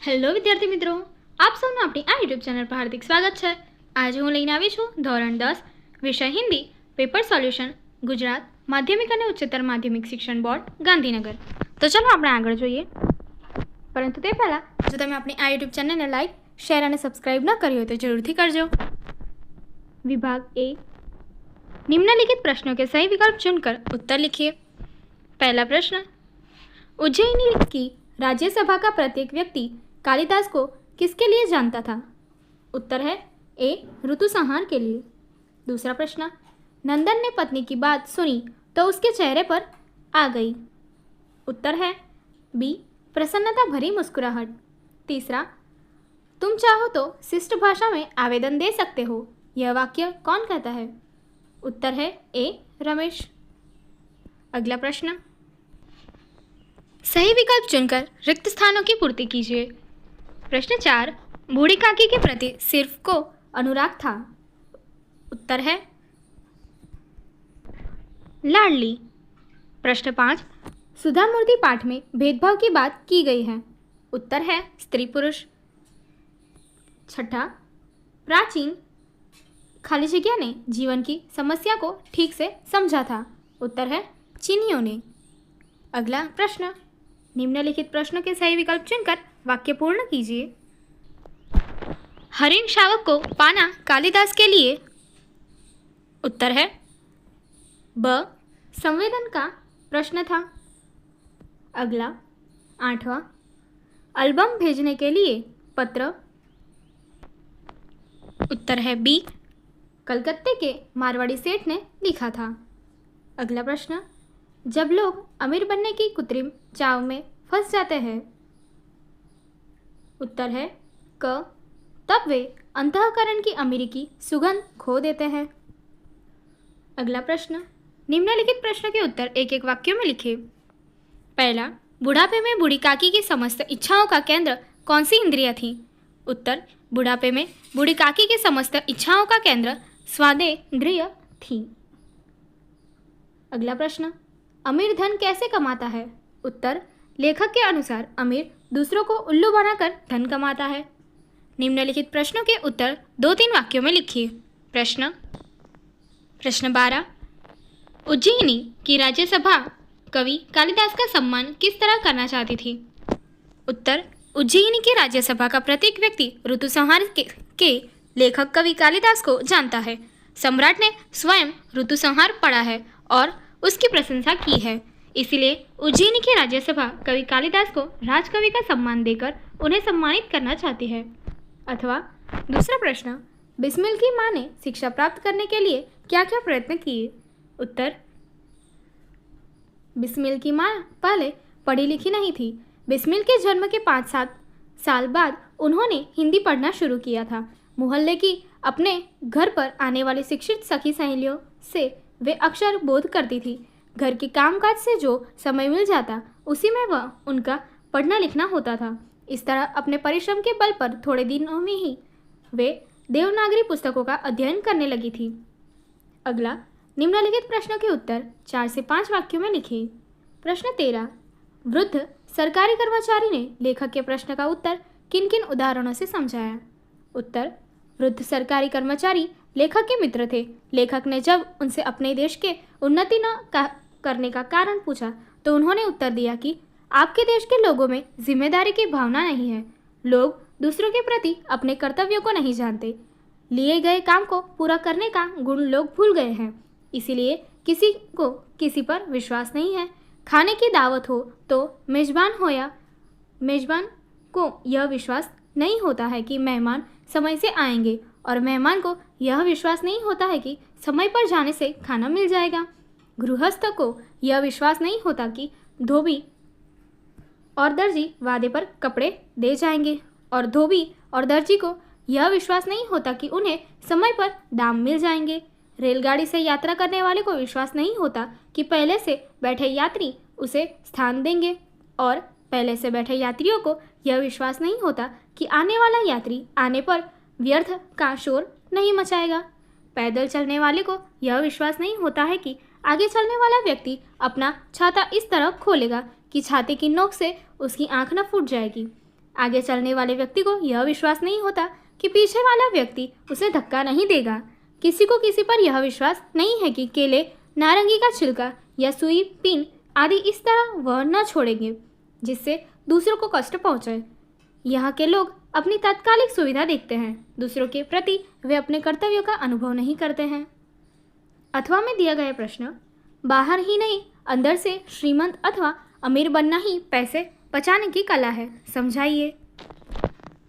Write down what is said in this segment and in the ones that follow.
Hello વિદ્યાર્થી મિત્રો, આપ સૌનું આપણી આ યુટ્યુબ ચેનલ પર હાર્દિક સ્વાગત છે। આજે હું લઈને આવી છું ધોરણ 10 વિષય હિન્દી પેપર સોલ્યુશન ગુજરાત માધ્યમિક અને ઉચ્ચતર માધ્યમિક શિક્ષણ બોર્ડ ગાંધીનગર। તો ચાલો આપણે આગળ જોઈએ, પરંતુ તે પહેલાં જો તમે આપણી આ યુટ્યુબ ચેનલને લાઇક શેર અને સબસ્ક્રાઇબ ન કરી હોય તો જરૂરથી કરજો। विभाग ए, निम्नलिखित प्रश्नों के सही विकल्प चुनकर उत्तर लिखिए। पहला प्रश्न, उज्जैनी की राज्यसभा का प्रत्येक व्यक्ति कालिदास को किसके लिए जानता था? उत्तर है ए, ऋतु संहार के लिए। दूसरा प्रश्न, नंदन ने पत्नी की बात सुनी तो उसके चेहरे पर आ गई। उत्तर है बी, प्रसन्नता भरी मुस्कुराहट। तीसरा, तुम चाहो तो शिष्ट भाषा में आवेदन दे सकते हो, यह वाक्य कौन कहता है? उत्तर है ए, रमेश। अगला प्रश्न, सही विकल्प चुनकर रिक्त स्थानों की पूर्ति कीजिए। प्रश्न 4, बूढ़ी काकी के प्रति सिर्फ को अनुराग था। उत्तर है लाडली। प्रश्न 5, सुधा मूर्ति पाठ में भेदभाव की बात की गई है। उत्तर है स्त्री पुरुष। छठा, प्राचीन खाली जगह ने जीवन की समस्या को ठीक से समझा था। उत्तर है चीनियों ने। अगला प्रश्न, निम्नलिखित प्रश्नों के सही विकल्प चुनकर वाक्य पूर्ण कीजिए। हरिण शावक को पाना कालिदास के लिए। उत्तर है ब, संवेदन का प्रश्न था। अगला 8वां, एल्बम भेजने के लिए पत्र। उत्तर है बी, कलकत्ते के मारवाड़ी सेठ ने लिखा था। अगला प्रश्न, जब लोग अमीर बनने की कृत्रिम चाव में फंस जाते हैं। उत्तर है क, तब वे अंतःकरण की अमीरी की सुगंध खो देते हैं। अगला प्रश्न, निम्नलिखित प्रश्न के उत्तर एक एक वाक्यों में लिखिए। पहला, बुढ़ापे में बूढ़ी काकी की समस्त इच्छाओं का केंद्र कौन सी इंद्रिय थी? उत्तर, बुढ़ापे में बूढ़ी काकी की समस्त इच्छाओं का केंद्र स्वादेंद्रिय थी। अगला प्रश्न, अमीर धन कैसे कमाता है? उत्तर, लेखक के अनुसार अमीर दूसरों को उल्लू बनाकर धन कमाता है। निम्नलिखित प्रश्नों के उत्तर 2-3 वाक्यों में लिखिए। प्रश्न 12, उज्जैनी की राज्यसभा कवि कालिदास का सम्मान किस तरह करना चाहती थी? उत्तर, उज्जैनी की राज्यसभा का प्रत्येक व्यक्ति ऋतु संहार के लेखक कवि कालिदास को जानता है। सम्राट ने स्वयं ऋतु संहार पढ़ा है और उसकी प्रशंसा की है, इसलिए उज्जैनी की राज्यसभा कवि कालिदास को राजकवि का सम्मान देकर उन्हें सम्मानित करना चाहती है। अथवा दूसरा प्रश्न, बिस्मिल की मां ने शिक्षा प्राप्त करने के लिए क्या क्या प्रयत्न किए? उत्तर, बिस्मिल की मां पहले पढ़ी लिखी नहीं थी। बिस्मिल के जन्म के 5-7 साल बाद उन्होंने हिंदी पढ़ना शुरू किया था। मोहल्ले की अपने घर पर आने वाली शिक्षित सखी सहेलियों से वे अक्षर बोध करती थी। घर के कामकाज से जो समय मिल जाता उसी में वह उनका पढ़ना लिखना होता था। इस तरह अपने परिश्रम के बल पर थोड़े दिनों में ही वे देवनागरी पुस्तकों का अध्ययन करने लगी थी। अगला, निम्नलिखित प्रश्नों के उत्तर 4 से 5 वाक्यों में लिखिए। प्रश्न 13, वृद्ध सरकारी कर्मचारी ने लेखक के प्रश्न का उत्तर किन किन उदाहरणों से समझाया? उत्तर, वृद्ध सरकारी कर्मचारी लेखक के मित्र थे। लेखक ने जब उनसे अपने देश के उन्नति करने का कारण पूछा तो उन्होंने उत्तर दिया कि आपके देश के लोगों में जिम्मेदारी की भावना नहीं है। लोग दूसरों के प्रति अपने कर्तव्यों को नहीं जानते। लिए गए काम को पूरा करने का गुण लोग भूल गए हैं, इसीलिए किसी को किसी पर विश्वास नहीं है। खाने की दावत हो तो मेजबान को यह विश्वास नहीं होता है कि मेहमान समय से आएंगे और मेहमान को यह विश्वास नहीं होता है कि समय पर जाने से खाना मिल जाएगा। गृहस्थ को यह विश्वास नहीं होता कि धोबी और दर्जी वादे पर कपड़े दे जाएंगे और धोबी और दर्जी को यह विश्वास नहीं होता कि उन्हें समय पर दाम मिल जाएंगे। रेलगाड़ी से यात्रा करने वाले को विश्वास नहीं होता कि पहले से बैठे यात्री उसे स्थान देंगे और पहले से बैठे यात्रियों को यह विश्वास नहीं होता कि आने वाला यात्री आने पर व्यर्थ का शोर नहीं मचाएगा। पैदल चलने वाले को यह विश्वास नहीं होता है कि आगे चलने वाला व्यक्ति अपना छाता इस तरह खोलेगा कि छाते की नोक से उसकी आंख न फूट जाएगी। आगे चलने वाले व्यक्ति को यह विश्वास नहीं होता कि पीछे वाला व्यक्ति उसे धक्का नहीं देगा। किसी को किसी पर यह विश्वास नहीं है कि केले, नारंगी का छिलका या सुई, पिन आदि इस तरह वह न छोड़ेंगे जिससे दूसरों को कष्ट पहुंचे। यहाँ के लोग अपनी तात्कालिक सुविधा देखते हैं, दूसरों के प्रति वे अपने कर्तव्यों का अनुभव नहीं करते हैं। अथवा में दिया गया प्रश्न, बाहर ही नहीं अंदर से श्रीमंत अथवा अमीर बनना ही पैसे बचाने की कला है, समझाइए।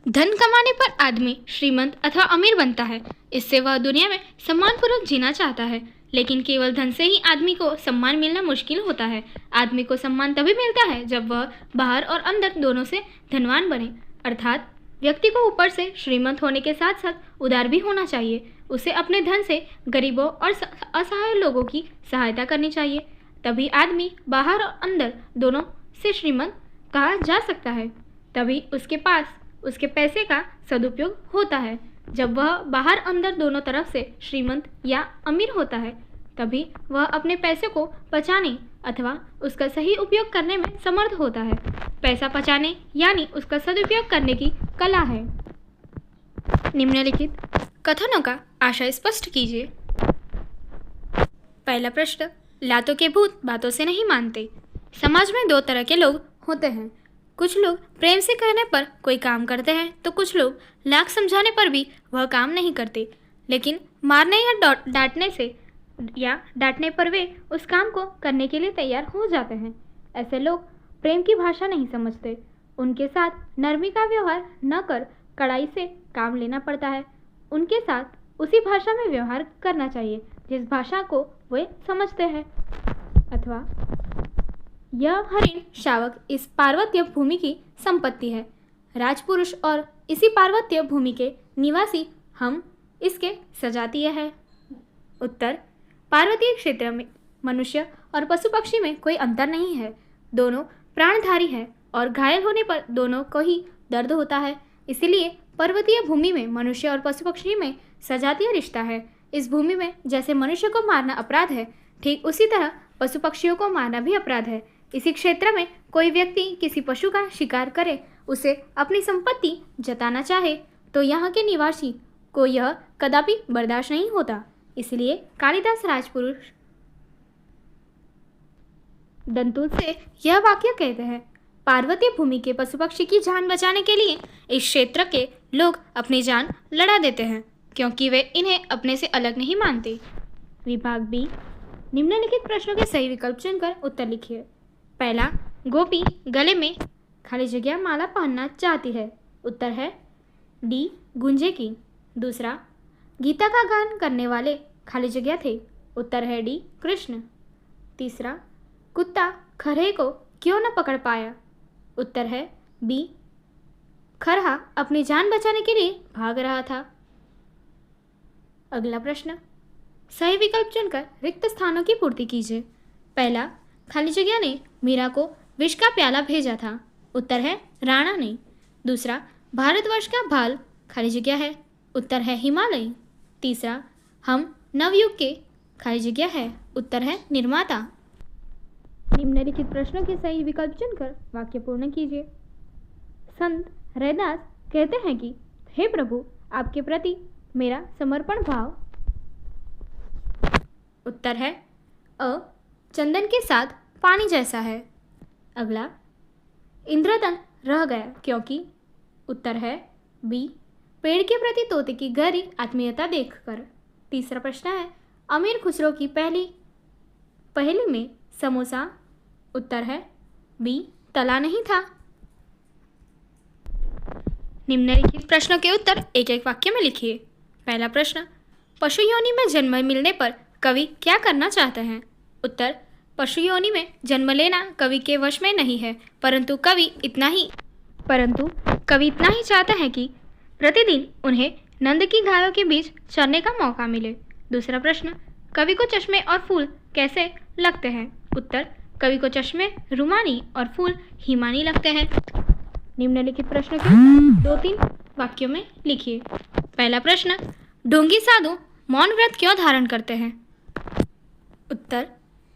धन कमाने पर आदमी श्रीमंत अथवा अमीर बनता है, इससे वह दुनिया में सम्मानपूर्वक जीना चाहता है। लेकिन केवल धन से ही आदमी को सम्मान मिलना मुश्किल होता है। आदमी को सम्मान तभी मिलता है जब वह बाहर और अंदर दोनों से धनवान बने, अर्थात व्यक्ति को ऊपर से श्रीमंत होने के साथ साथ उदार भी होना चाहिए। उसे अपने धन से गरीबों और असहाय लोगों की सहायता करनी चाहिए, तभी आदमी बाहर और अंदर दोनों से श्रीमंत कहा जा सकता है। तभी उसके पास उसके पैसे का सदुपयोग होता है। जब वह बाहर अंदर दोनों तरफ से श्रीमंत या अमीर होता है, तभी वह अपने पैसे को बचाने अथवा उसका सही उपयोग करने में समर्थ होता है। पैसा बचाने यानी उसका सदुपयोग करने की कला है। निम्नलिखित कथनों का आशय स्पष्ट कीजिए। पहला प्रश्न, लातों के भूत बातों से नहीं मानते। समाज में दो तरह के लोग होते हैं। कुछ लोग प्रेम से कहने पर कोई काम करते हैं तो कुछ लोग लाख समझाने पर भी वह काम नहीं करते, लेकिन मारने या डांटने पर वे उस काम को करने के लिए तैयार हो जाते हैं। ऐसे लोग प्रेम की भाषा नहीं समझते। उनके साथ नरमी का व्यवहार न कर कड़ाई से काम लेना पड़ता है। उनके साथ उसी भाषा में व्यवहार करना चाहिए जिस भाषा को वे समझते हैं। अथवा यह हरिण शावक इस पार्वत्य भूमि की संपत्ति है। राजपुरुष और इसी पार्वत्य भूमि के निवासी हम इसके सजातीय है। उत्तर, पार्वतीय क्षेत्र में मनुष्य और पशु पक्षी में कोई अंतर नहीं है। दोनों प्राणधारी है और घायल होने पर दोनों को ही दर्द होता है। इसलिए पर्वतीय भूमि में मनुष्य और पशु पक्षी में सजातीय रिश्ता है। इस भूमि में जैसे मनुष्य को मारना अपराध है, ठीक उसी तरह पशु पक्षियों को मारना भी अपराध है। इसी क्षेत्र में कोई व्यक्ति किसी पशु का शिकार करे, उसे अपनी संपत्ति जताना चाहे तो यहाँ के निवासी को यह कदापि बर्दाश्त नहीं होता। इसलिए कालिदास राजपुरुष दंतुल से यह वाक्य कहते हैं, पार्वतीय भूमि के पशु पक्षी की जान बचाने के लिए इस क्षेत्र के लोग अपनी जान लड़ा देते हैं, क्योंकि वे इन्हें अपने से अलग नहीं मानते। विभाग बी, निम्नलिखित प्रश्नों के सही विकल्प चुनकर उत्तर लिखिए। पहला, गोपी गले में खाली जगह माला पहनना चाहती है। उत्तर है डी, गुंजे की। दूसरा, गीता का गान करने वाले खाली जगह थे। उत्तर है डी, कृष्ण। तीसरा, कुत्ता खरहे को क्यों न पकड़ पाया। उत्तर है बी, खरहा अपनी जान बचाने के लिए भाग रहा था। अगला प्रश्न, सही विकल्प चुनकर रिक्त स्थानों की पूर्ति कीजिए। पहला, खाली जगह ने मीरा को विष का प्याला भेजा था। उत्तर है राणा ने। दूसरा, भारतवर्ष का भाल खाली जगह है। उत्तर है हिमालय। तीसरा, हम नवयुग के खाली जगह है। उत्तर है निर्माता। निम्नलिखित प्रश्नों के सही विकल्प चुनकर वाक्य पूर्ण कीजिए। संत रैदास कहते हैं कि हे प्रभु, आपके प्रति मेरा समर्पण भाव। उत्तर है अ, चंदन के साथ पानी जैसा है। अगला, इंद्रधन रह गया क्योंकि। उत्तर है बी, पेड़ के प्रति तोते की गहरी आत्मीयता देखकर। तीसरा प्रश्न है, अमीर खुसरो की पहेली में समोसा। उत्तर है बी, तला नहीं था। निम्नलिखित प्रश्नों के उत्तर एक एक वाक्य में लिखिए। पहला प्रश्न, पशु योनि में जन्म मिलने पर कवि क्या करना चाहते हैं। उत्तर, पशु योनि में जन्म लेना कवि के वश में नहीं है, परंतु कवि इतना ही चाहता है कि प्रतिदिन उन्हें नंद की गायों के बीच चरने का मौका मिले। दूसरा प्रश्न, कवि को चश्मे और फूल कैसे लगते हैं। उत्तर, कवि को चश्मे रुमानी और फूल हिमानी लगते हैं। निम्नलिखित प्रश्न के 2-3 वाक्यों में लिखिए। पहला प्रश्न, ढोंगी साधु मौन व्रत क्यों धारण करते हैं। उत्तर,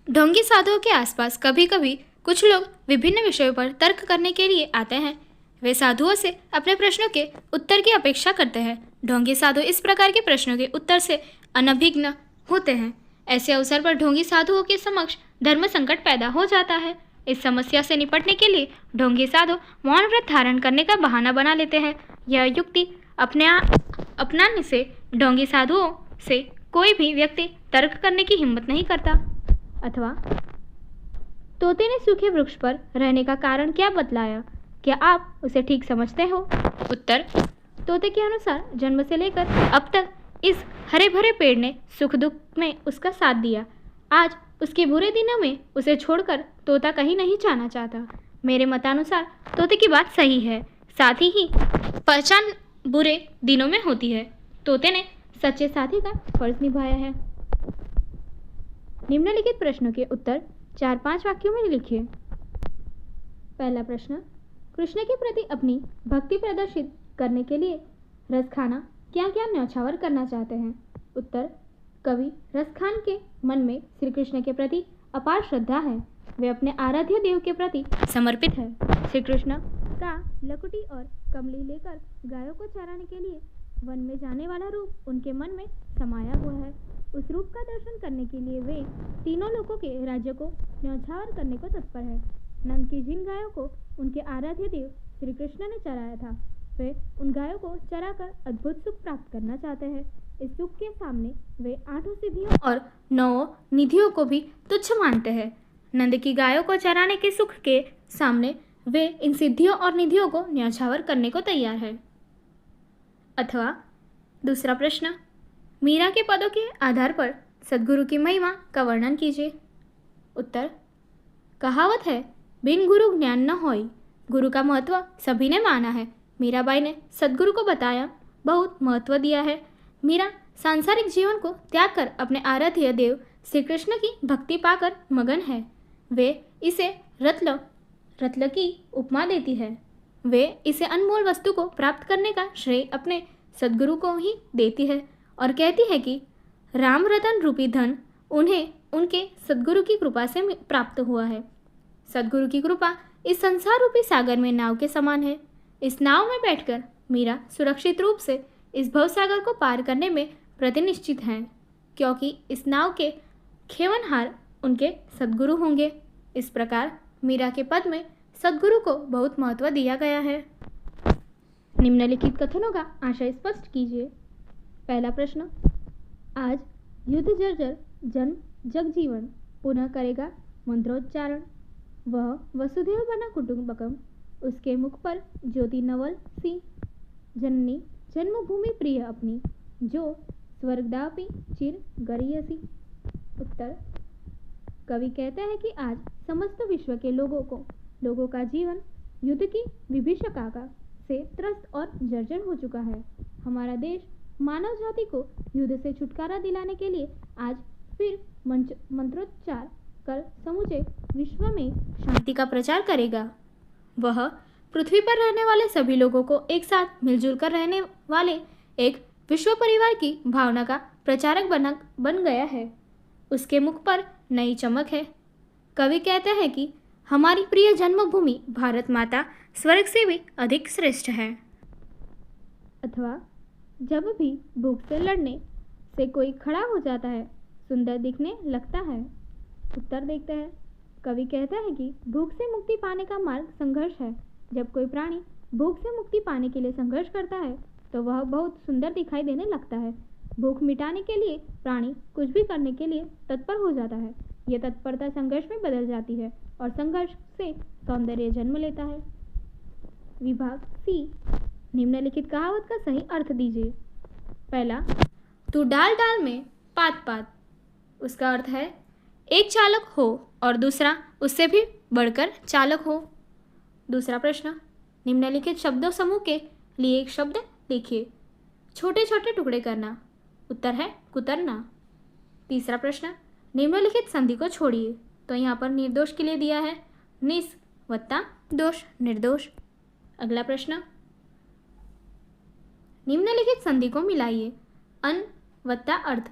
ढोंगी साधुओं के आसपास कभी कभी कुछ लोग विभिन्न विषयों पर तर्क करने के लिए आते हैं। वे साधुओं से अपने प्रश्नों के उत्तर की अपेक्षा करते हैं। ढोंगी साधु इस प्रकार के प्रश्नों के उत्तर से अनभिज्ञ होते हैं। ऐसे अवसर पर ढोंगी साधुओं के समक्ष धर्म संकट पैदा हो जाता है। इस समस्या से निपटने के लिए ढोंगी साधु मौन व्रत धारण करने का बहाना बना लेते हैं। यह युक्ति अपनाने से ढोंगी साधुओं से कोई भी व्यक्ति तर्क करने की हिम्मत नहीं करता। अथवा तोते ने सूखे वृक्ष पर रहने का कारण क्या बतलाया? क्या आप उसे ठीक समझते हो? उत्तर: तोते के अनुसार जन्म से लेकर अब तक इस हरे भरे पेड़ ने सुख दुख में उसका साथ दिया। आज उसके बुरे दिनों में उसे छोड़कर तोता कहीं नहीं जाना चाहता। मेरे मतानुसार तोते की बात सही है। साथ ही पहचान बुरे दिनों में होती है। तोते ने सच्चे साथी का फर्ज निभाया है। निम्नलिखित प्रश्नों के उत्तर 4-5 वाक्यों में लिखिए। पहला प्रश्न: कृष्ण के प्रति अपनी भक्ति प्रदर्शित करने के लिए रसखाना क्या क्या न्यौछावर करना चाहते हैं? उत्तर: कवि रसखान के मन में श्री कृष्ण के प्रति अपार श्रद्धा है। वे अपने आराध्य देव के प्रति समर्पित है। श्री कृष्ण का लकुटी और कमली लेकर गायों को चराने के लिए वन में जाने वाला रूप उनके मन में समाया हुआ है। उस रूप का दर्शन करने के लिए वे तीनों लोकों के राज्य को न्यौछावर करने को तत्पर है। नंद की जिन गायों को उनके आराध्य देव श्री कृष्ण ने चराया था, वे उन गायों को चराकर अद्भुत सुख प्राप्त करना चाहते हैं। इस सुख के सामने वे 8 सिद्धियों और 9 निधियों को भी तुच्छ मानते हैं। नंद की गायों को चराने के सुख के सामने वे इन सिद्धियों और निधियों को न्यौछावर करने को तैयार है। अथवा दूसरा प्रश्न: मीरा के पदों के आधार पर सद्गुरु की महिमा का वर्णन कीजिए। उत्तर: कहावत है, बिन गुरु ज्ञान न होई। गुरु का महत्व सभी ने माना है। मीराबाई ने सद्गुरु को बताया, बहुत महत्व दिया है। मीरा सांसारिक जीवन को त्याग कर अपने आराध्य देव श्री कृष्ण की भक्ति पाकर मगन है। वे इसे रत्न की उपमा देती है। वे इसे अनमोल वस्तु को प्राप्त करने का श्रेय अपने सद्गुरु को ही देती है और कहती है कि राम रतन रूपी धन उन्हें उनके सद्गुरु की कृपा से प्राप्त हुआ है। सद्गुरु की कृपा इस संसार रूपी सागर में नाव के समान है। इस नाव में बैठकर मीरा सुरक्षित रूप से इस भवसागर को पार करने में प्रतिनिश्चित हैं, क्योंकि इस नाव के खेवनहार उनके सद्गुरु होंगे। इस प्रकार मीरा के पद में सद्गुरु को बहुत महत्व दिया गया है। निम्नलिखित कथनों का आशय स्पष्ट कीजिए। पहला प्रश्न: आज युद्ध जर्जर जन जगजीवन पुनः करेगा मंत्रोच्चारण। वह वसुदेव बना कुटुंबकम, उसके मुख पर ज्योति नवल सी। जननी जन्मभूमि प्रिय अपनी, जो स्वर्गदापि चिर गरियसी। उत्तर: कवि कहते हैं कि आज समस्त विश्व के लोगों का जीवन युद्ध की विभीषिका से त्रस्त और जर्जर हो चुका है। हमारा देश मानव जाति को युद्ध से छुटकारा दिलाने के लिए आज फिर मंत्रोच्चार कर समूचे विश्व में शांति का प्रचार करेगा। वह पृथ्वी पर रहने वाले सभी लोगों को एक साथ मिलजुल कर रहने वाले एक विश्व परिवार की भावना का प्रचारक बन गया है। उसके मुख पर नई चमक है। कवि कहते हैं कि हमारी प्रिय जन्मभूमि भारत माता स्वर्ग से भी अधिक श्रेष्ठ है। अथवा जब भी भूख से लड़ने से कोई खड़ा हो जाता है, सुंदर दिखने लगता है। उत्तर देखते हैं। कवि कहता है कि भूख से मुक्ति पाने का मार्ग संघर्ष है। जब कोई प्राणी भूख से मुक्ति पाने के लिए संघर्ष करता है तो वह बहुत सुंदर दिखाई देने लगता है। भूख मिटाने के लिए प्राणी कुछ भी करने के लिए तत्पर हो जाता है। यह तत्परता संघर्ष में बदल जाती है और संघर्ष से सौंदर्य जन्म लेता है। विभाग सी, निम्नलिखित कहावत का सही अर्थ दीजिए। पहला: तू डाल डाल में पात पात। उसका अर्थ है एक चालक हो और दूसरा उससे भी बढ़कर चालक हो। दूसरा प्रश्न: निम्नलिखित शब्दों समूह के लिए एक शब्द लिखिए। छोटे छोटे टुकड़े करना। उत्तर है कुतरना। तीसरा प्रश्न: निम्नलिखित संधि को छोड़िए। तो यहाँ पर निर्दोष के लिए दिया है निस वत्ता दोष, निर्दोष। अगला प्रश्न: निम्नलिखित संधि को मिलाइए। अन वत्ता अर्थ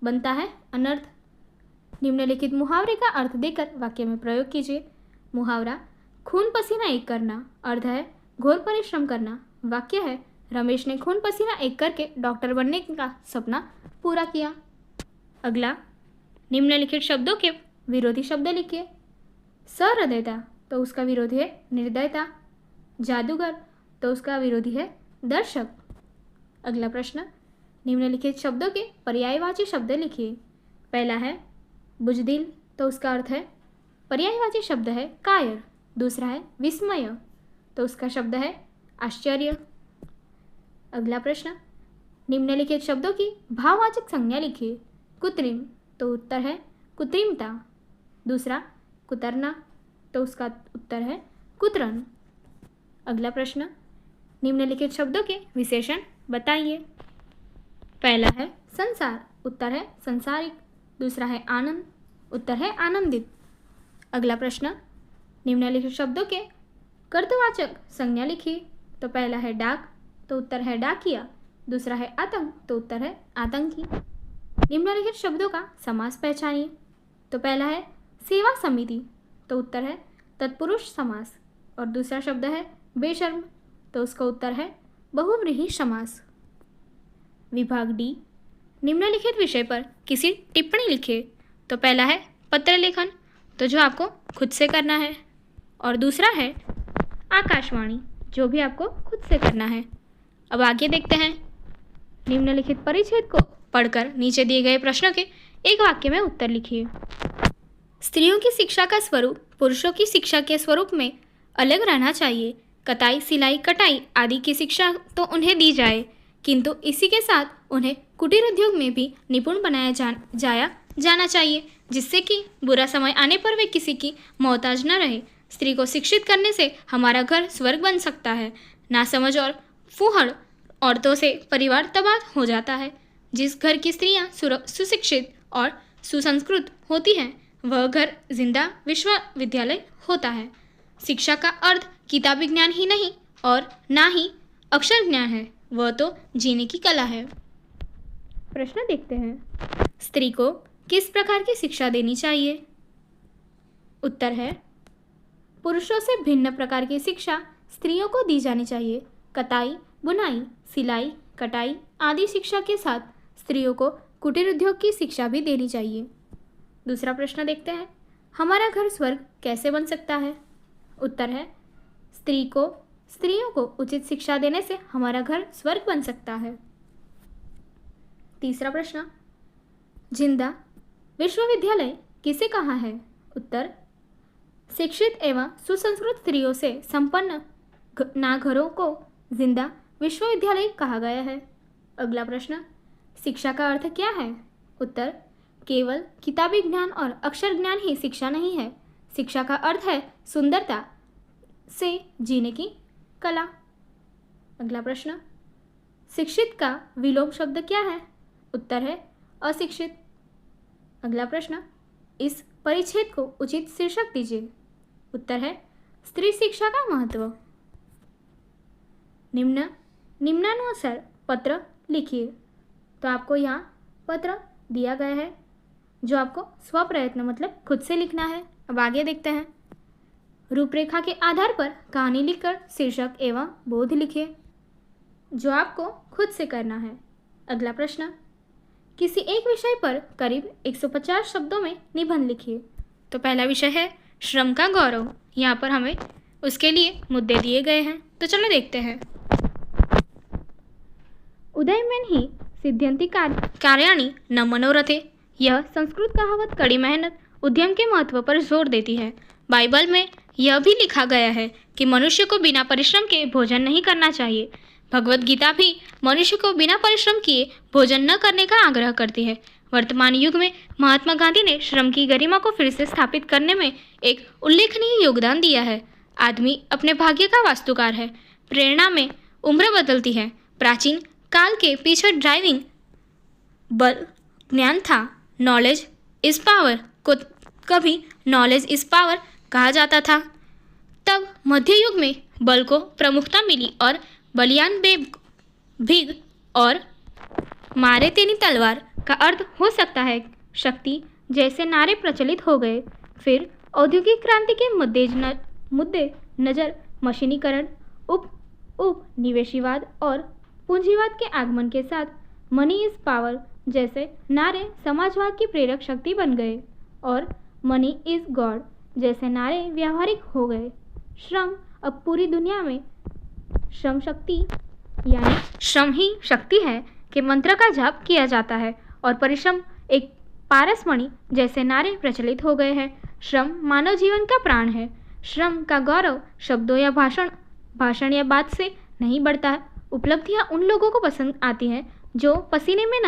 बनता है अनर्थ। निम्नलिखित मुहावरे का अर्थ देकर वाक्य में प्रयोग कीजिए। मुहावरा खून पसीना एक करना। अर्थ है घोर परिश्रम करना। वाक्य है, रमेश ने खून पसीना एक करके डॉक्टर बनने का सपना पूरा किया। अगला, निम्नलिखित शब्दों के विरोधी शब्द लिखिए। सहृदयता तो उसका विरोधी है निर्दयता। जादूगर तो उसका विरोधी है दर्शक। अगला प्रश्न, निम्नलिखित शब्दों के पर्यायवाची शब्द लिखिए। पहला है बुजदिल तो उसका अर्थ है पर्यायवाची शब्द है कायर। दूसरा है विस्मय तो उसका शब्द है आश्चर्य। अगला प्रश्न, निम्नलिखित शब्दों की भाववाचक संज्ञा लिखिए। कृत्रिम तो उत्तर है कृत्रिमता। दूसरा कुतरना तो उसका उत्तर है कुतरन। अगला प्रश्न, निम्नलिखित शब्दों के विशेषण बताइए। पहला है संसार, उत्तर है संसारिक। दूसरा है आनंद, उत्तर है आनंदित। अगला प्रश्न, निम्नलिखित शब्दों के कर्तवाचक संज्ञा लिखिए। तो पहला है डाक तो उत्तर है डाकिया। दूसरा है आतंक तो उत्तर है आतंकी। निम्नलिखित शब्दों का समास पहचानिए। तो पहला है सेवा समिति तो उत्तर है तत्पुरुष समास। और दूसरा शब्द है बेशर्म तो उसका उत्तर है बहुव्रीहि समास। विभाग डी, निम्नलिखित विषय पर किसी टिप्पणी लिखिए। तो पहला है पत्र लेखन तो जो आपको खुद से करना है। और दूसरा है आकाशवाणी जो भी आपको खुद से करना है। अब आगे देखते हैं। निम्नलिखित परिच्छेद को पढ़कर नीचे दिए गए प्रश्नों के एक वाक्य में उत्तर लिखिए। स्त्रियों की शिक्षा का स्वरूप पुरुषों की शिक्षा के स्वरूप में अलग रहना चाहिए। कताई, सिलाई, कटाई आदि की शिक्षा तो उन्हें दी जाए, किंतु इसी के साथ उन्हें कुटीर उद्योग में भी निपुण बनाया जाना चाहिए, जिससे कि बुरा समय आने पर वे किसी की मोहताज न रहे। स्त्री को शिक्षित करने से हमारा घर स्वर्ग बन सकता है। नासमझ और फूहड़ औरतों से परिवार तबाह हो जाता है। जिस घर की स्त्रियां सुशिक्षित और सुसंस्कृत होती हैं, वह घर जिंदा विश्वविद्यालय होता है। शिक्षा का अर्थ किताबी ज्ञान ही नहीं और ना ही अक्षर ज्ञान है, वह तो जीने की कला है। प्रश्न देखते हैं। स्त्री को किस प्रकार की शिक्षा देनी चाहिए? उत्तर है पुरुषों से भिन्न प्रकार की शिक्षा स्त्रियों को दी जानी चाहिए। कताई, बुनाई, सिलाई, कटाई आदि शिक्षा के साथ स्त्रियों को कुटीर उद्योग की शिक्षा भी देनी चाहिए। दूसरा प्रश्न देखते हैं। हमारा घर स्वर्ग कैसे बन सकता है? उत्तर है स्त्रियों को उचित शिक्षा देने से हमारा घर स्वर्ग बन सकता है। तीसरा प्रश्न, जिंदा विश्वविद्यालय किसे कहा है? उत्तर शिक्षित एवं सुसंस्कृत स्त्रियों से संपन्न नागरों को जिंदा विश्वविद्यालय कहा गया है। अगला प्रश्न, शिक्षा का अर्थ क्या है? उत्तर केवल किताबी ज्ञान और अक्षर ज्ञान ही शिक्षा नहीं है। शिक्षा का अर्थ है सुंदरता से जीने की कला। अगला प्रश्न, शिक्षित का विलोम शब्द क्या है? उत्तर है अशिक्षित। अगला प्रश्न, इस परिच्छेद को उचित शीर्षक दीजिए। उत्तर है स्त्री शिक्षा का महत्व। निम्नानुसार पत्र लिखिए। तो आपको यहाँ पत्र दिया गया है जो आपको स्वप्रयत्न मतलब खुद से लिखना है। अब आगे देखते हैं। रूपरेखा के आधार पर कहानी लिखकर शीर्षक एवं बोध लिखिए जो आपको खुद से करना है। अगला प्रश्न, किसी एक विषय पर करीब 150 शब्दों में निबंध लिखिए। तो पहला विषय है श्रम का गौरव। यहाँ पर हमें उसके लिए मुद्दे दिए गए हैं, तो चलो देखते हैं। उदयमन ही सिद्ध्यंति कार्याणि न मनोरथे। यह संस्कृत कहावत कड़ी मेहनत उद्यम के महत्व पर जोर देती है। बाइबल में यह भी लिखा गया है कि मनुष्य को बिना परिश्रम के भोजन नहीं करना चाहिए। भगवत गीता भी मनुष्य को बिना परिश्रम किए भोजन न करने का आग्रह करती है। वर्तमान युग में महात्मा गांधी ने श्रम की गरिमा को फिर से स्थापित करने में एक उल्लेखनीय योगदान दिया है। आदमी अपने भाग्य का वास्तुकार है। प्रेरणा में उम्र बदलती है। प्राचीन काल के पीछे ड्राइविंग बल ज्ञान था। नॉलेज इज पावर को कभी नॉलेज इज पावर कहा जाता था। तब मध्य युग में बल को प्रमुखता मिली और बलियान भीग और मारे तेनी तलवार का अर्थ हो सकता है शक्ति जैसे नारे प्रचलित हो गए। फिर औद्योगिक क्रांति के मुद्दे नज़र मशीनीकरण उप उपनिवेशीवाद और पूंजीवाद के आगमन के साथ मनी इज पावर जैसे नारे समाजवाद की प्रेरक शक्ति बन गए और मनी इज गॉड जैसे नारे व्यावहारिक हो गए। श्रम अब पूरी दुनिया में श्रम शक्ति यानी श्रम ही शक्ति है के मंत्र का जाप किया जाता है और परिश्रम एक पारसमणि जैसे नारे प्रचलित हो गए हैं। श्रम मानव जीवन का प्राण है। श्रम का गौरव शब्दों या भाषण या बात से नहीं बढ़ता है। उपलब्धियां उन लोगों को पसंद आती हैं जो पसीने में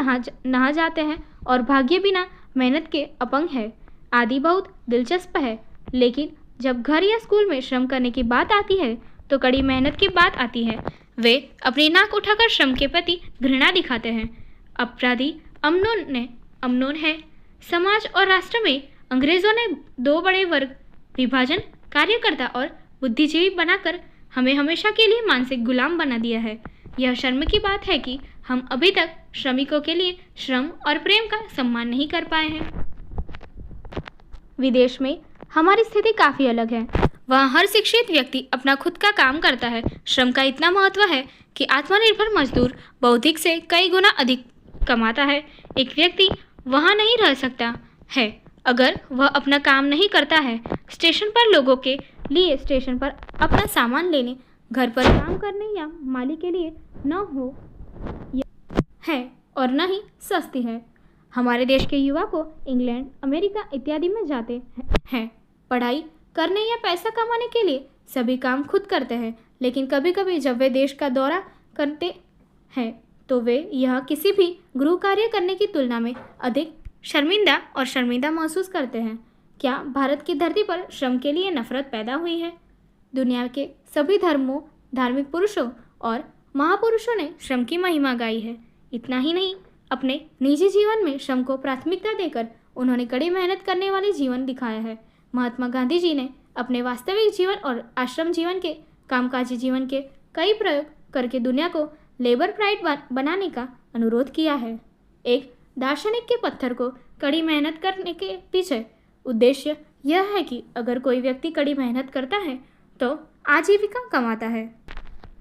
नहा जाते हैं और भाग्य बिना मेहनत के अपंग है। आदि बहुत दिलचस्प है, लेकिन जब घर या स्कूल में श्रम करने की बात आती है तो कड़ी मेहनत की बात आती है। वे अपनी नाक उठाकर श्रम के प्रति घृणा दिखाते हैं। अपराधी अमनोन है। समाज और राष्ट्र में अंग्रेजों ने दो बड़े वर्ग विभाजन, कार्यकर्ता और बुद्धिजीवी बनाकर हमें हमेशा के लिए मानसिक गुलाम बना दिया है। यह शर्म की बात है कि हम अभी तक श्रमिकों के लिए श्रम और प्रेम का सम्मान नहीं कर पाए हैं। विदेश में हमारी स्थिति काफ़ी अलग है। वहाँ हर शिक्षित व्यक्ति अपना खुद का काम करता है। श्रम का इतना महत्व है कि आत्मनिर्भर मजदूर बौद्धिक से कई गुना अधिक कमाता है। एक व्यक्ति वहाँ नहीं रह सकता है अगर वह अपना काम नहीं करता है। स्टेशन पर लोगों के लिए स्टेशन पर अपना सामान लेने, घर पर काम करने या माली के लिए न हो है और न ही सस्ती है। हमारे देश के युवा को इंग्लैंड, अमेरिका इत्यादि में जाते हैं पढ़ाई करने या पैसा कमाने के लिए। सभी काम खुद करते हैं, लेकिन कभी कभी जब वे देश का दौरा करते हैं तो वे यह किसी भी गृह कार्य करने की तुलना में अधिक शर्मिंदा महसूस करते हैं। क्या भारत की धरती पर श्रम के लिए नफरत पैदा हुई है? दुनिया के सभी धर्मों, धार्मिक पुरुषों और महापुरुषों ने श्रम की महिमा गाई है। इतना ही नहीं, अपने निजी जीवन में श्रम को प्राथमिकता देकर उन्होंने कड़ी मेहनत करने वाले जीवन दिखाया है। महात्मा गांधी जी ने अपने वास्तविक जीवन और आश्रम जीवन के कामकाजी जीवन के कई प्रयोग करके दुनिया को लेबर प्राइड बनाने का अनुरोध किया है। एक दार्शनिक के पत्थर को कड़ी मेहनत करने के पीछे उद्देश्य यह है कि अगर कोई व्यक्ति कड़ी मेहनत करता है तो आजीविका कमाता है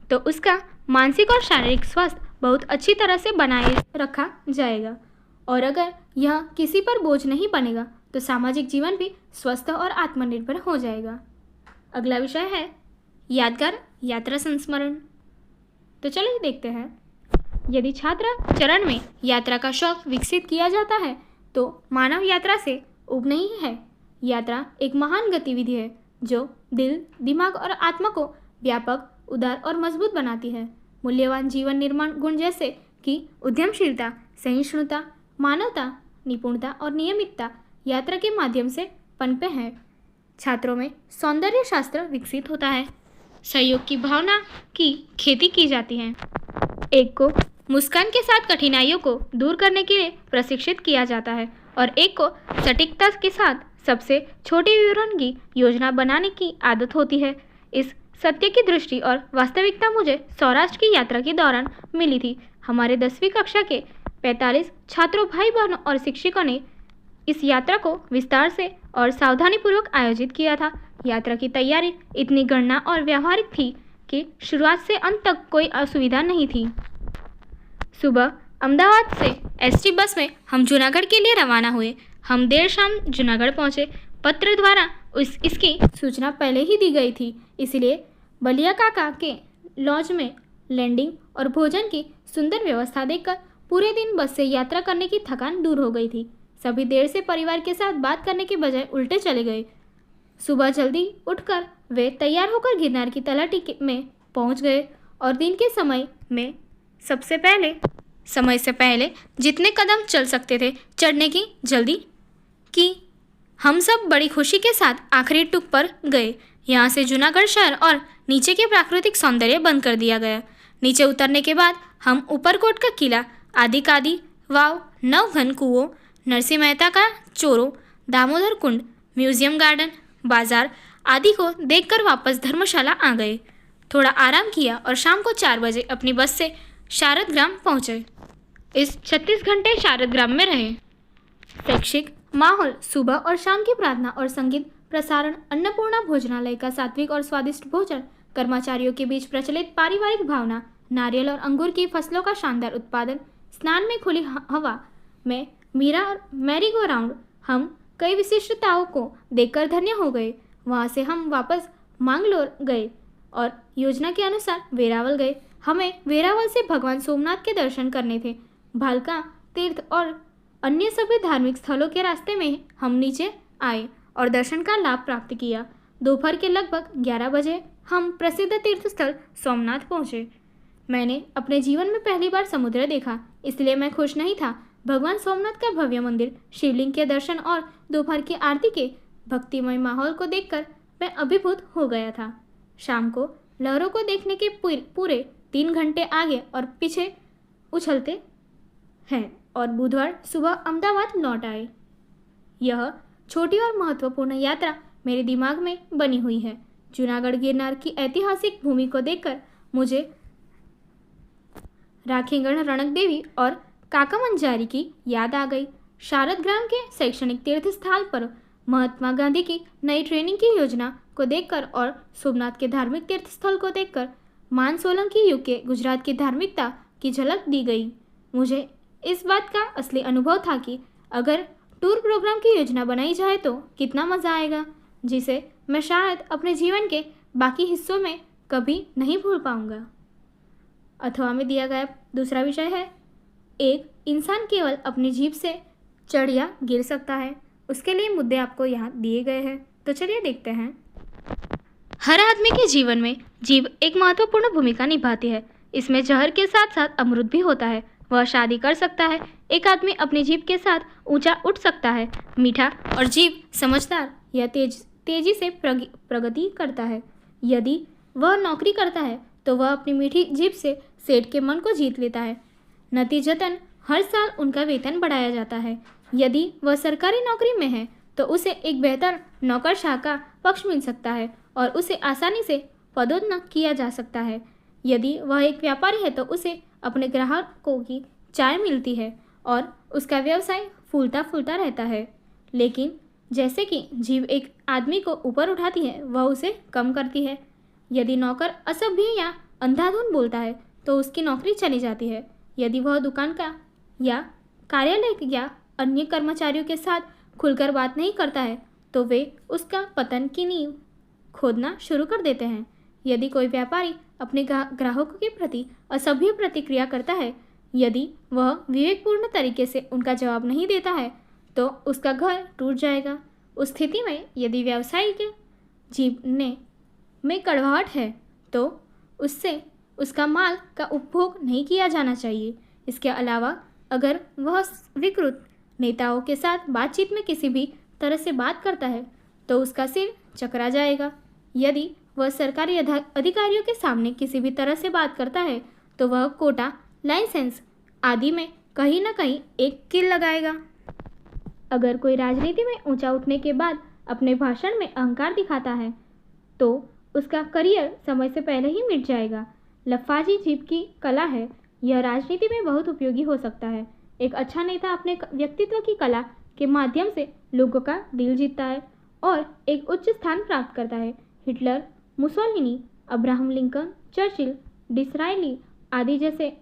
तो उसका मानसिक और शारीरिक स्वास्थ्य बहुत अच्छी तरह से बनाए रखा जाएगा, और अगर यह किसी पर बोझ नहीं बनेगा तो सामाजिक जीवन भी स्वस्थ और आत्मनिर्भर हो जाएगा। अगला विषय है यादगार यात्रा संस्मरण। तो चलिए देखते हैं। यदि छात्र चरण में यात्रा का शौक विकसित किया जाता है तो मानव यात्रा से ऊब नहीं है। यात्रा एक महान गतिविधि है जो दिल, दिमाग और आत्मा को व्यापक, उदार और मजबूत बनाती है। मूल्यवान जीवन निर्माण गुण जैसे कि उद्यमशीलता, सहिष्णुता, मानवता, निपुणता और नियमितता यात्रा के माध्यम से पनपे हैं। छात्रों में सौंदर्य शास्त्र विकसित होता है। सहयोग की भावना की खेती की जाती है। एक को मुस्कान के साथ कठिनाइयों को दूर करने के लिए प्रशिक्षित किया जाता है और एक को सटीकता के साथ सबसे छोटे विवरण की योजना बनाने की आदत होती है। इस सत्य की दृष्टि और वास्तविकता मुझे सौराष्ट्र की यात्रा के दौरान मिली थी। हमारे 10वीं कक्षा के 45 छात्रों, भाई बहनों और शिक्षकों ने इस यात्रा को विस्तार से और सावधानीपूर्वक आयोजित किया था। यात्रा की तैयारी इतनी गणना और व्यावहारिक थी कि शुरुआत से अंत तक कोई असुविधा नहीं थी। सुबह अहमदाबाद से एसटी बस में हम जूनागढ़ के लिए रवाना हुए। हम देर शाम जूनागढ़ पहुंचे। पत्र द्वारा इसकी सूचना पहले ही दी गई थी, इसलिए बलिया काका के लॉज में लैंडिंग और भोजन की सुंदर व्यवस्था देखकर पूरे दिन बस से यात्रा करने की थकान दूर हो गई थी। सभी देर से परिवार के साथ बात करने के बजाय उल्टे चले गए। सुबह जल्दी उठकर वे तैयार होकर गिरनार की तलहटी में पहुंच गए और दिन के समय से पहले जितने कदम चल सकते थे चढ़ने की जल्दी की। हम सब बड़ी खुशी के साथ आखिरी टुक पर गए। यहाँ से जूनागढ़ शहर और नीचे के प्राकृतिक सौंदर्य बंद कर दिया गया। नीचे उतरने के बाद हम ऊपरकोट का किला, आदि वाव, नवघन कुओं, नरसिंह मेहता का चोरो, दामोदर कुंड, म्यूजियम गार्डन, बाजार आदि को देखकर वापस धर्मशाला आ गए। थोड़ा आराम किया और शाम को 4 बजे अपनी बस से शारदग्राम पहुँचे। इस 36 घंटे शारदग्राम में रहे। शैक्षिक माहौल, सुबह और शाम की प्रार्थना और संगीत प्रसारण, अन्नपूर्णा भोजनालय का सात्विक और स्वादिष्ट भोजन, कर्मचारियों के बीच प्रचलित पारिवारिक भावना, नारियल और अंगूर की फसलों का शानदार उत्पादन, स्नान में खुली हवा में मीरा और मैरी गो राउंड, हम कई विशिष्टताओं को देखकर धन्य हो गए। वहाँ से हम वापस मांगलोर गए और योजना के अनुसार वेरावल गए। हमें वेरावल से भगवान सोमनाथ के दर्शन करने थे। भालका तीर्थ और अन्य सभी धार्मिक स्थलों के रास्ते में हम नीचे आए और दर्शन का लाभ प्राप्त किया। दोपहर के लगभग 11 बजे हम प्रसिद्ध तीर्थ स्थल सोमनाथ पहुँचे। मैंने अपने जीवन में पहली बार समुद्र देखा, इसलिए मैं खुश नहीं था। भगवान सोमनाथ का भव्य मंदिर, शिवलिंग के दर्शन और दोपहर की आरती के भक्तिमय माहौल को देखकर मैं अभिभूत हो गया था। शाम को लहरों को देखने के पूरे 3 घंटे आगे और पीछे उछलते हैं और बुधवार सुबह अहमदाबाद लौट आए। यह छोटी और महत्वपूर्ण यात्रा मेरे दिमाग में बनी हुई है। जूनागढ़ गिरनार की ऐतिहासिक भूमि को देखकर मुझे राखीगढ़ रणक देवी और काका मंजारी की याद आ गई। शारद ग्राम के शैक्षणिक तीर्थ स्थल पर महात्मा गांधी की नई ट्रेनिंग की योजना को देखकर और सोमनाथ के धार्मिक तीर्थ स्थल को देखकर मान सोलंकी युग के गुजरात की धार्मिकता की झलक दी गई। मुझे इस बात का असली अनुभव था कि अगर टूर प्रोग्राम की योजना बनाई जाए तो कितना मज़ा आएगा, जिसे मैं शायद अपने जीवन के बाकी हिस्सों में कभी नहीं भूल पाऊंगा। अथवा में दिया गया दूसरा विषय है, एक इंसान केवल अपनी जीभ से चढ़ या गिर सकता है। उसके लिए मुद्दे आपको यहाँ दिए गए हैं, तो चलिए देखते हैं। हर आदमी के जीवन में जीभ एक महत्वपूर्ण भूमिका निभाती है। इसमें जहर के साथ साथ अमृत भी होता है। वह शादी कर सकता है। एक आदमी अपनी जीभ के साथ ऊंचा उठ सकता है। मीठा और जीभ समझदार या तेजी से प्रगति करता है। यदि वह नौकरी करता है तो वह अपनी मीठी जीभ से सेठ के मन को जीत लेता है। नतीजतन हर साल उनका वेतन बढ़ाया जाता है। यदि वह सरकारी नौकरी में है तो उसे एक बेहतर नौकरशाह का पक्ष मिल सकता है और उसे आसानी से पदोन्नत किया जा सकता है। यदि वह एक व्यापारी है तो उसे अपने ग्राहकों की चाय मिलती है और उसका व्यवसाय फूलता फूलता रहता है। लेकिन जैसे कि जीभ एक आदमी को ऊपर उठाती है, वह उसे कम करती है। यदि नौकर असभ्य या अंधाधुंध बोलता है तो उसकी नौकरी चली जाती है। यदि वह दुकान का या कार्यालय या अन्य कर्मचारियों के साथ खुलकर बात नहीं करता है तो वे उसका पतन की नींव खोदना शुरू कर देते हैं। यदि कोई व्यापारी अपने ग्राहकों के प्रति असभ्य प्रतिक्रिया करता है, यदि वह विवेकपूर्ण तरीके से उनका जवाब नहीं देता है तो उसका घर टूट जाएगा। उस स्थिति में यदि व्यावसायिक जीभ में कड़वाहट है तो उससे उसका माल का उपभोग नहीं किया जाना चाहिए। इसके अलावा अगर वह विकृत नेताओं के साथ बातचीत में किसी भी तरह से बात करता है तो उसका सिर चकरा जाएगा। यदि वह सरकारी अधिकारियों के सामने किसी भी तरह से बात करता है तो वह कोटा, लाइसेंस आदि में कहीं ना कहीं एक कील लगाएगा। अगर कोई राजनीति में ऊंचा उठने के बाद अपने भाषण में अहंकार दिखाता है तो उसका करियर समय से पहले ही मिट जाएगा। लफाजी जीभ की कला है। यह राजनीति में बहुत उपयोगी हो सकता है। एक अच्छा नेता अपने व्यक्तित्व की कला के माध्यम से लोगों का दिल जीतता है और एक उच्च स्थान प्राप्त करता है। Hitler, Mussolini, Abraham Lincoln, Churchill, Disraeli आदि जैसे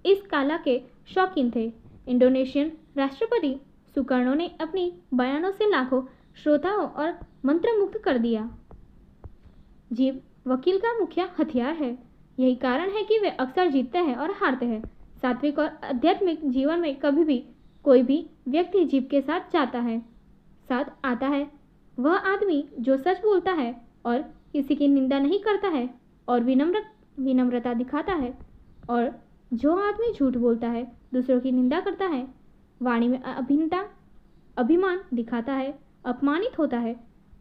इस कला के शौकीन थे। इंडोनेशियन राष्ट्रपति सुकर्णो ने अपनी बयानों से लाखों श्रोताओं और मंत्रमुग्ध कर दिया। जीभ वकील का मुख्य हथियार है। यही कारण है कि वे अक्सर जीतते हैं और हारते हैं। सात्विक और आध्यात्मिक जीवन में कभी भी कोई भी व्यक्ति जीभ के साथ आता है। वह आदमी जो सच बोलता है और किसी की निंदा नहीं करता है और विनम्रता दिखाता है, और जो आदमी झूठ बोलता है, दूसरों की निंदा करता है, वाणी में अभिमान दिखाता है, अपमानित होता है।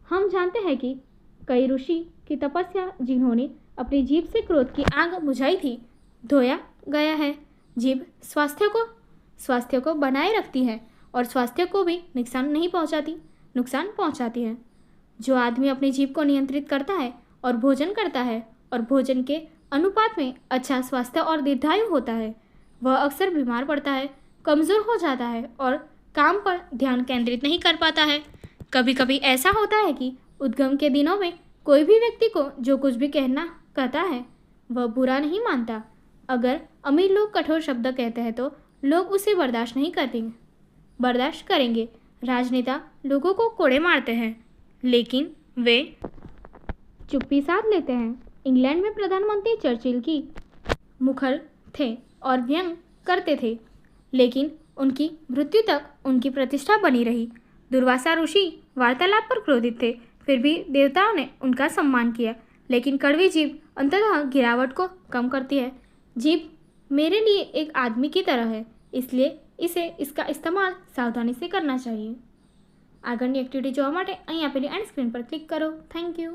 हम जानते हैं कि कई ऋषि की तपस्या जिन्होंने अपनी जीभ से क्रोध की आग बुझाई थी, धोया गया है। जीभ स्वास्थ्य को बनाए रखती है और स्वास्थ्य को भी नुकसान पहुंचाती है। जो आदमी अपनी जीभ को नियंत्रित करता है और भोजन करता है और भोजन के अनुपात में अच्छा स्वास्थ्य और दीर्घायु होता है, वह अक्सर बीमार पड़ता है, कमज़ोर हो जाता है और काम पर ध्यान केंद्रित नहीं कर पाता है। कभी कभी ऐसा होता है कि उद्गम के दिनों में कोई भी व्यक्ति को जो कुछ भी कहना कहता है वह बुरा नहीं मानता। अगर अमीर लोग कठोर शब्द कहते हैं तो लोग उसे बर्दाश्त करेंगे। राजनेता लोगों को कोड़े मारते हैं, लेकिन वे चुप्पी साध लेते हैं। इंग्लैंड में प्रधानमंत्री चर्चिल की मुखर थे और व्यंग करते थे, लेकिन उनकी मृत्यु तक उनकी प्रतिष्ठा बनी रही। दुर्वासा ऋषि वार्तालाप पर क्रोधित थे, फिर भी देवताओं ने उनका सम्मान किया। लेकिन कड़वी जीभ अंततः गिरावट को कम करती है। जीभ मेरे लिए एक आदमी की तरह है, इसलिए इसका इस्तेमाल सावधानी से करना चाहिए। આગળની એક્ટિવિટી જોવા માટે અહીં આપેલી એન્ડ સ્ક્રીન પર ક્લિક કરો. Thank you.